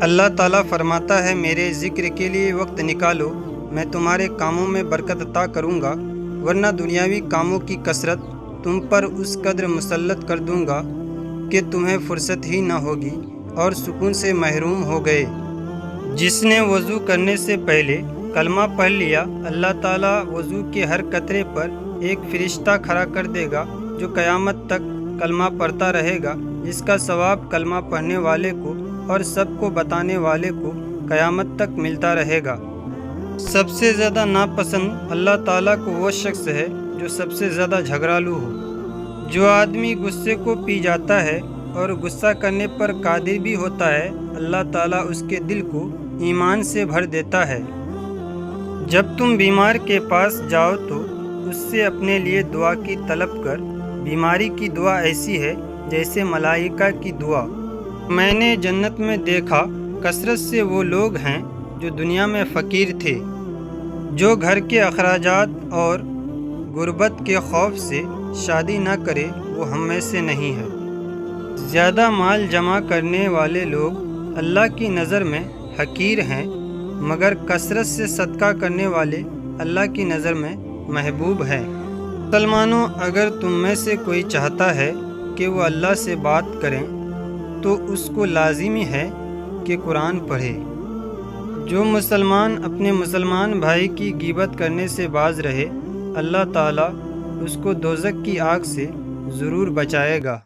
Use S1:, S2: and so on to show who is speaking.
S1: اللہ تعالیٰ فرماتا ہے میرے ذکر کے لیے وقت نکالو، میں تمہارے کاموں میں برکت عطا کروں گا، ورنہ دنیاوی کاموں کی کثرت تم پر اس قدر مسلط کر دوں گا کہ تمہیں فرصت ہی نہ ہوگی اور سکون سے محروم ہو گئے۔ جس نے وضو کرنے سے پہلے کلمہ پڑھ لیا، اللہ تعالیٰ وضو کے ہر قطرے پر ایک فرشتہ کھڑا کر دے گا جو قیامت تک کلمہ پڑھتا رہے گا، جس کا ثواب کلمہ پڑھنے والے کو اور سب کو بتانے والے کو قیامت تک ملتا رہے گا۔ سب سے زیادہ ناپسند اللہ تعالیٰ کو وہ شخص ہے جو سب سے زیادہ جھگڑالو ہو۔ جو آدمی غصے کو پی جاتا ہے اور غصہ کرنے پر قادر بھی ہوتا ہے، اللہ تعالیٰ اس کے دل کو ایمان سے بھر دیتا ہے۔ جب تم بیمار کے پاس جاؤ تو اس سے اپنے لیے دعا کی طلب کر۔ بیماری کی دعا ایسی ہے جیسے ملائکہ کی دعا۔ میں نے جنت میں دیکھا کثرت سے وہ لوگ ہیں جو دنیا میں فقیر تھے، جو گھر کے اخراجات اور غربت کے خوف سے شادی نہ کرے، وہ ہم میں سے نہیں ہے۔ زیادہ مال جمع کرنے والے لوگ اللہ کی نظر میں حقیر ہیں، مگر کثرت سے صدقہ کرنے والے اللہ کی نظر میں محبوب ہیں۔ مسلمانوں، اگر تم میں سے کوئی چاہتا ہے کہ وہ اللہ سے بات کریں تو اس کو لازمی ہے کہ قرآن پڑھے۔ جو مسلمان اپنے مسلمان بھائی کی غیبت کرنے سے باز رہے، اللہ تعالیٰ اس کو دوزخ کی آگ سے ضرور بچائے گا۔